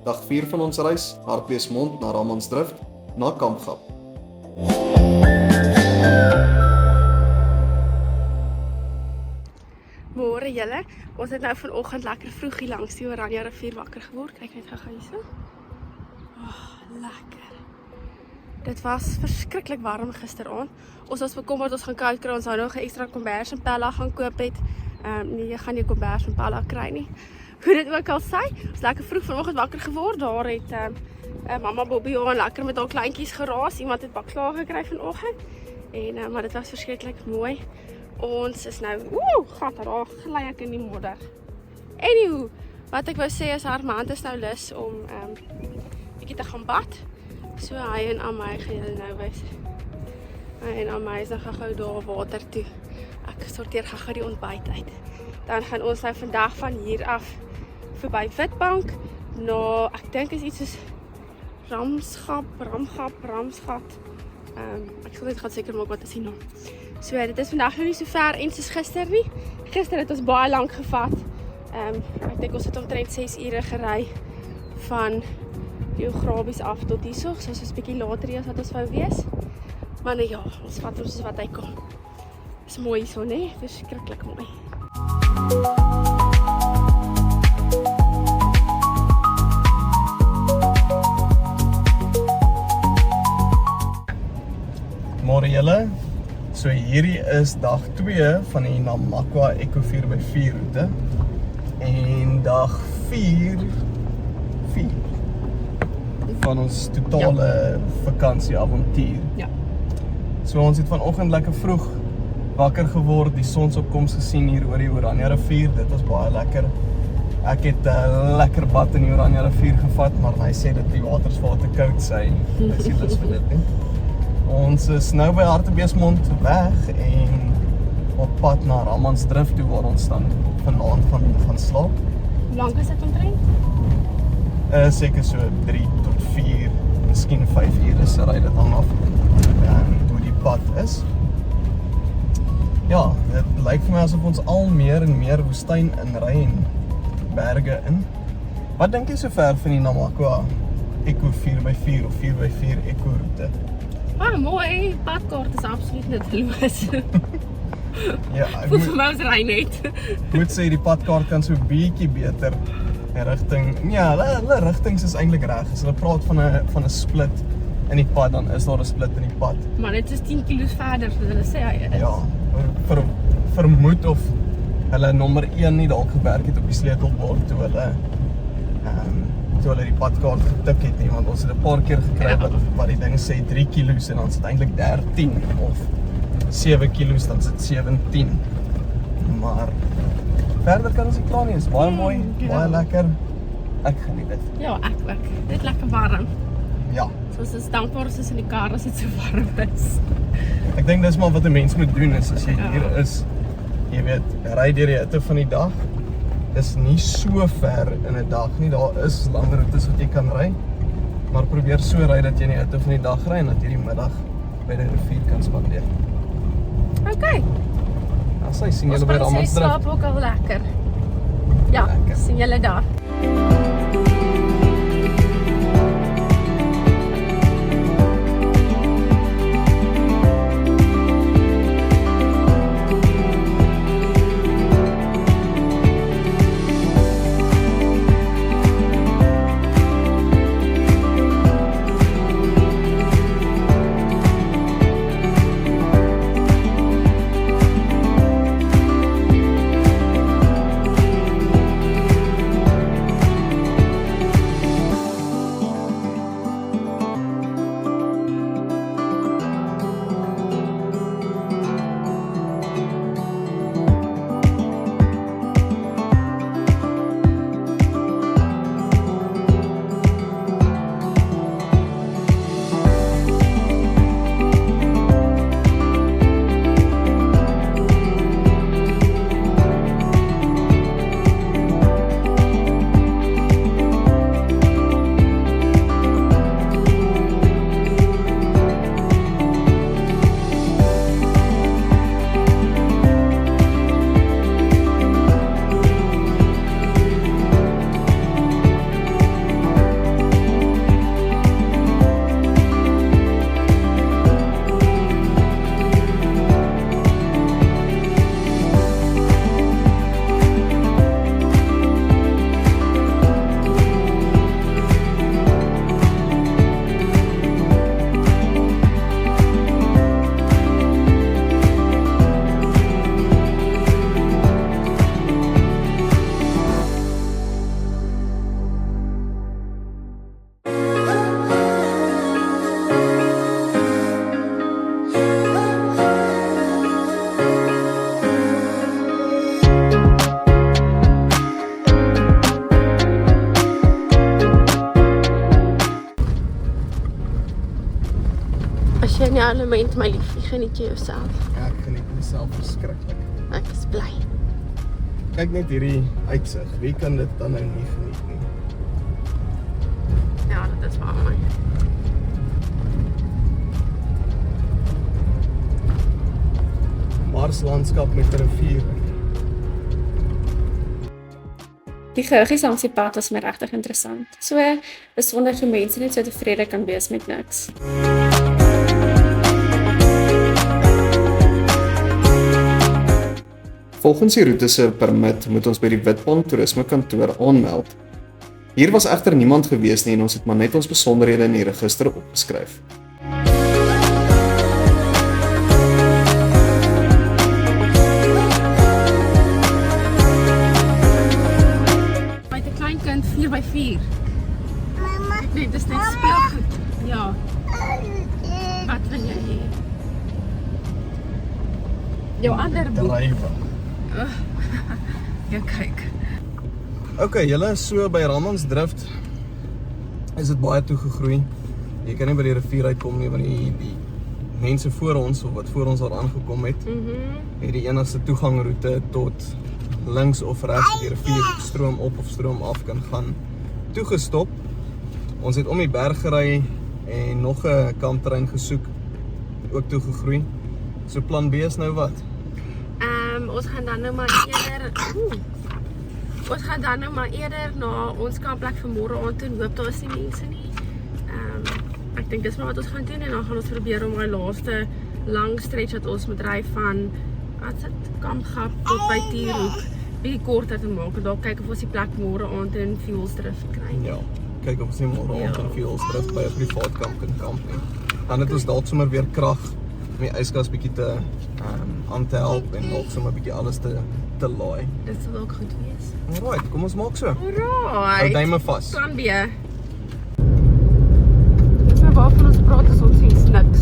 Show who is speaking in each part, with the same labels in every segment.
Speaker 1: Dag 4 van ons reis, Hartbeesmond na Ramansdrift, na Kampgap.
Speaker 2: Môre julle, ons het nou vanoggend lekker vroeg hier langs die Oranje rivier wakker geword. Kyk net gou hierso. Lekker. Dit was verskriklik warm gisteraand. Ons was bekommerd ons gaan koud kry, ons sou nog 'n ekstra kombers en pella gaan koop het. Nee, jy gaan nie kombers en pella kry nie. Hoe dit ook al sê, ons lekker vroeg vanoggend wakker geword. Daar het mamma Bobby al lekker met haar kleintjies geraas. Iemand het baklava gekry vanoggend. En maar dit was verskriklik mooi. Ons is nou, gat daar gly ek in die modder. Anywho, wat ek wou sê is Armand is nou lus om bietjie te gaan bad. So hy en Amai gaan julle nou wys. Hy en Amai is dan gou daar water toe. Ek sorteer gou die ontbyt uit. Dan gaan ons nou vandag van hier af verby Witbank na, ek dink is iets soos Ramsgat. Ek sal net gaan seker maak wat is die naam. So dit is vandag nog nie so ver en soos gister nie. Gister het ons baie lank gevat. Ek dink ons het omtrent 6 ure gery van Geografies af tot hierso. So ons is bietjie later hier as wat ons wou wees. Maar nou ja, ons vat ons soos wat hy kom. Is mooi hierso, né? Verskriklik mooi.
Speaker 3: Môre julle. So hierdie is dag 2 van die Namakwa Eco 4x4 roete. En dag 4 van ons totale vakansieavontuur.
Speaker 2: Ja.
Speaker 3: So ons het vanoggend lekker vroeg wakker geword, die sonsopkoms gesien hier oor die Oranje rivier. Dit was baie lekker. Ek het 'n lekker bad in die Oranje rivier gevat, maar hy sê dat die watersvaal te koud sy. Hy sê dit vir dit nie. Ons is nou by Hartbeesmond weg en op pad na Ramansdrift toe waar ons dan vanaand gaan slaap.
Speaker 2: Hoe lank is dit omtrent?
Speaker 3: Seker so 3 tot 4, miskien 5 ure se ry dit hang af hoe die pad is. Ja, dit lyk vir my asof ons al meer en meer woestyn inry en berge in. Wat dink jy so ver van die Namakwa Eco 4x4 of 4x4 Eco roete?
Speaker 2: Mooi, padkaart is absoluut nutteloos.
Speaker 3: Ja, ek
Speaker 2: Vir my ons ry net.
Speaker 3: moet sê die padkaart kan so 'n bietjie beter rigting. Ja, hulle rigtings is eintlik reg. As hulle praat van 'n split in die pad, dan is daar 'n split in die pad.
Speaker 2: Maar dit is 10 kilos verder, so hulle sê hy is.
Speaker 3: Ja, vermoed of hulle nommer 1 nie dalk gewerk het op die sleutelbord toe hulle die padkaart getik het nie, want ons het 'n paar keer gekry wat die ding sê 3 kilos en dan sit eintlik 13 of 7 kilos dan sit 17. Maar verder kan ons nie kla nie, is baie mooi, baie lekker. Ek geniet dit.
Speaker 2: Ja, ek ook. Dit lekker warm.
Speaker 3: Ja.
Speaker 2: So ons is dankbaar as ons in die kar as dit so warm is.
Speaker 3: Ek dink dis maar wat 'n mens moet doen is as jy hier is, jy weet, ry deur die hitte van die dag. Is nie so ver in 'n dag nie. Daar is langer roetes wat jy kan ry. Maar probeer so ry dat jy in die hitte van die dag ry en dat jy die middag by die rivier kan spandeer.
Speaker 2: Okay.
Speaker 3: Dan sien julle by Ramansdrift.
Speaker 2: Ons slaap ook al lekker. Ja,
Speaker 3: Lekker.
Speaker 2: sien julle daar. element, my liefie, geniet jy jouself.
Speaker 3: Ja, ek geniet myself verskriklik.
Speaker 2: Ek is bly.
Speaker 3: Kyk net hierdie uitsig. Wie kan dit dan nou nie geniet nie?
Speaker 2: Ja, dit is waar mooi.
Speaker 3: Marslandskap met 'n rivier.
Speaker 4: Die gehoogies langs die pad was my regtig interessant. So besonder hoe mense net so tevrede kan wees met niks.
Speaker 1: Volgens die roete se permit moet ons by die Witbank toerismekantoor aanmeld. Hier was egter niemand gewees nie en ons het maar net ons besonderhede in die register opgeskryf.
Speaker 2: Met 'n klein kind 4x4. Mama. Nee, dis net speelgoed. Ja. Wat wil jy hê? Jou ander boek.
Speaker 3: Drywe.
Speaker 2: Ja, kyk.
Speaker 3: Okay, julle is so by Ramansdrift. Is dit baie toegegroei. Jy kan nie by die rivier uitkom nie want die mense voor ons of wat voor ons al aangekom het, het die enigste toegangroete tot links of regs die rivier stroom op of stroom af kan gaan toegestop. Ons het om die berg gery en nog 'n kampterrein gesoek, ook toegegroei. So plan B is nou wat?
Speaker 2: Ons gaan dan nou maar eerder na ons kampplek vir môre aand toe. Hoop daar is nie mense nie. Ek dink dis maar wat ons gaan doen en dan gaan ons probeer om my laaste lang stretch wat ons moet ry van Kampgap tot by Tierhoek bietjie korter te maak en dalk kyk of ons die plek môre aand in Fuelsdrift kry.
Speaker 3: Ja, kyk of ons nie môre aand in Fuelsdrift by 'n privaat kamp kan kamp nie. Dan het ons dalk sommer weer krag om die yskas bietjie te aan te help en dalk sommer bietjie alles te laai.
Speaker 2: Dit sal ook goed wees.
Speaker 3: Alright, kom ons maak so.
Speaker 2: Alright.
Speaker 3: Hou duime vas.
Speaker 2: Plan B. Dis nou waarvan ons praat is ons iets niks.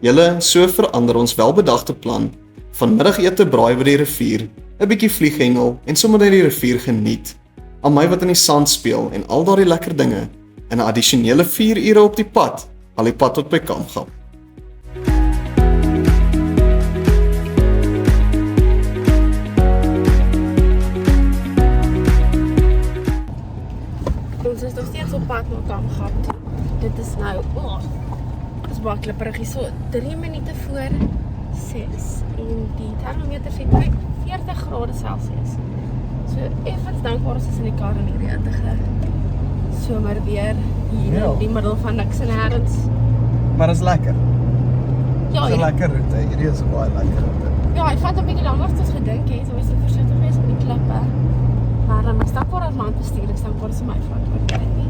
Speaker 1: Julle, so verander ons welbedagte plan van middagete braai by die rivier, 'n bietjie vlieghengel en sommer net die rivier geniet. Aan my wat in die sand speel en al daardie lekker dinge en 'n addisionele 4 ure op die pad, al die pad tot by Kampgap.
Speaker 2: Ons is nog steeds op pad na Kampgap toe. Dit is nou, dit is baie klipperig hier, so 3 minute voor 6 en die termometer sê 40 grade Celsius. So effens dankbaar ons is in die kar in hierdie hittige somerweer hier
Speaker 3: Ja.
Speaker 2: in die middel van niks en nêrens.
Speaker 3: Maar is lekker.
Speaker 2: Ja,
Speaker 3: Dis 'n lekker roete. Hierdie is 'n baie lekker roete.
Speaker 2: ja, hy vat 'n bietjie langer as ons gedink het, so ons moet versigtig wees met die klippe. Maar dan is dankbaar as landbestuur, ek dankbaar is my verantwoordelikheid nie.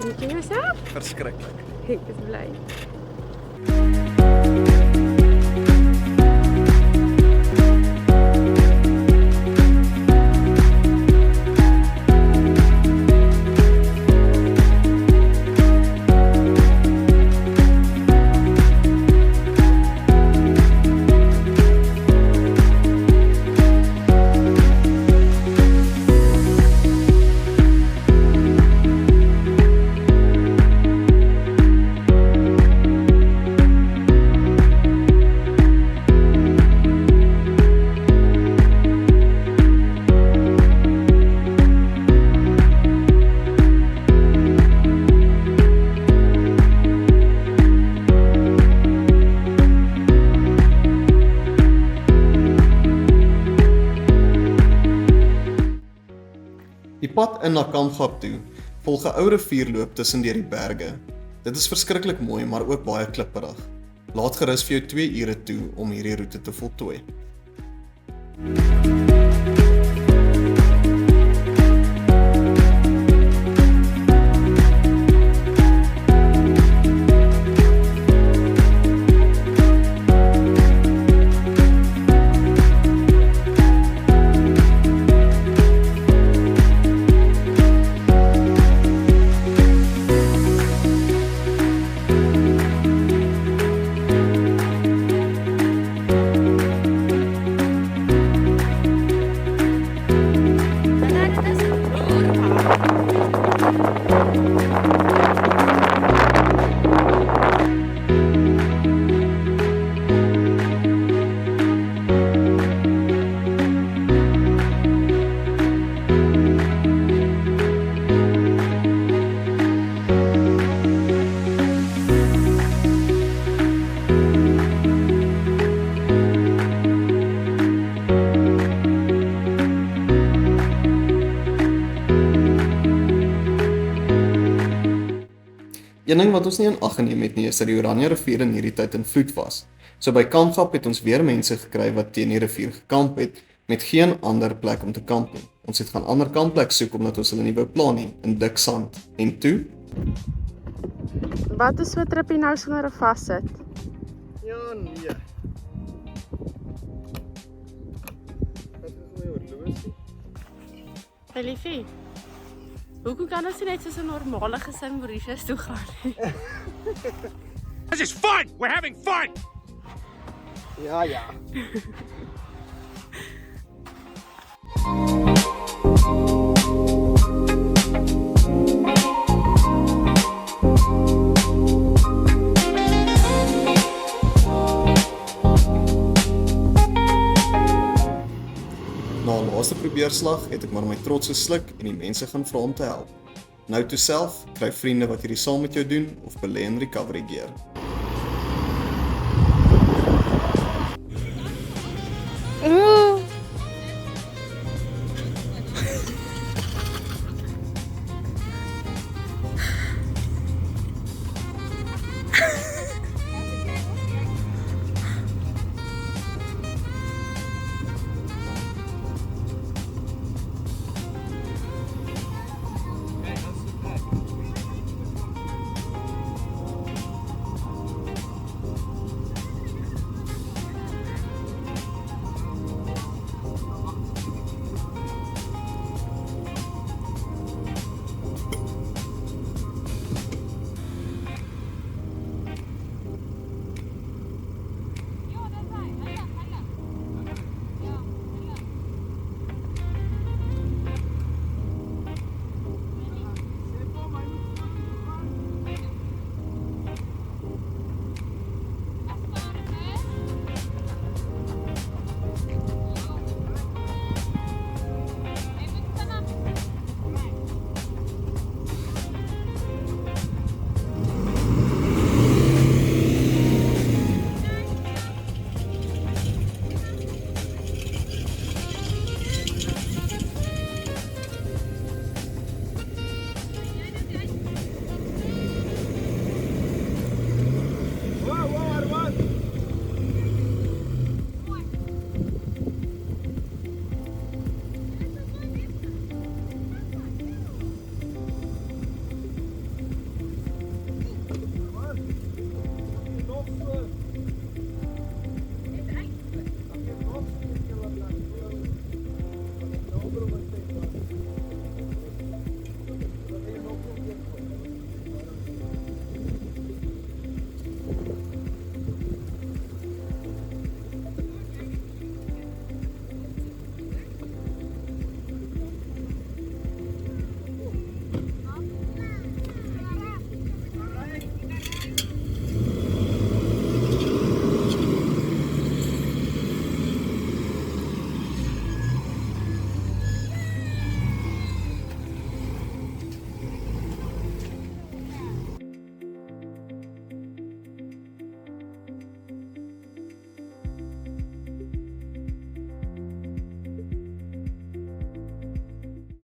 Speaker 2: Geniet jy jouself?
Speaker 3: Verskriklik.
Speaker 2: Ek is bly.
Speaker 1: Die pad in na Kampgap toe volg 'n ou rivierloop tussen deur die berge. Dit is verskriklik mooi, maar ook baie klipperig. Laat gerus vir jou 2 ure toe om hierdie roete te voltooi. Een ding wat ons nie in ag geneem het nie, is dat die Oranje rivier in hierdie tyd in vloed was. So by Kampgap het ons weer mense gekry wat teen die rivier gekamp het, met geen ander plek om te kamp nie. Ons het gaan ander kampplek soek omdat ons hulle nie wou pla nie, in dik sand. En toe?
Speaker 2: Wat is so 'n tripie nou sonder 'n vassit?
Speaker 3: Ja, nee. Wat is my horlosie?
Speaker 2: Hey liefie, hoekom kan ons nie net soos 'n normale gesin Mauritius toe gaan nie?
Speaker 5: This is fun! We're having fun!
Speaker 3: Ja, ja.
Speaker 1: Na 'n laaste probeerslag het ek maar my trots gesluk en die mense gaan vra om te help. Nou toe self, kry vriende wat hierdie saam met jou doen of belê in recovery gear.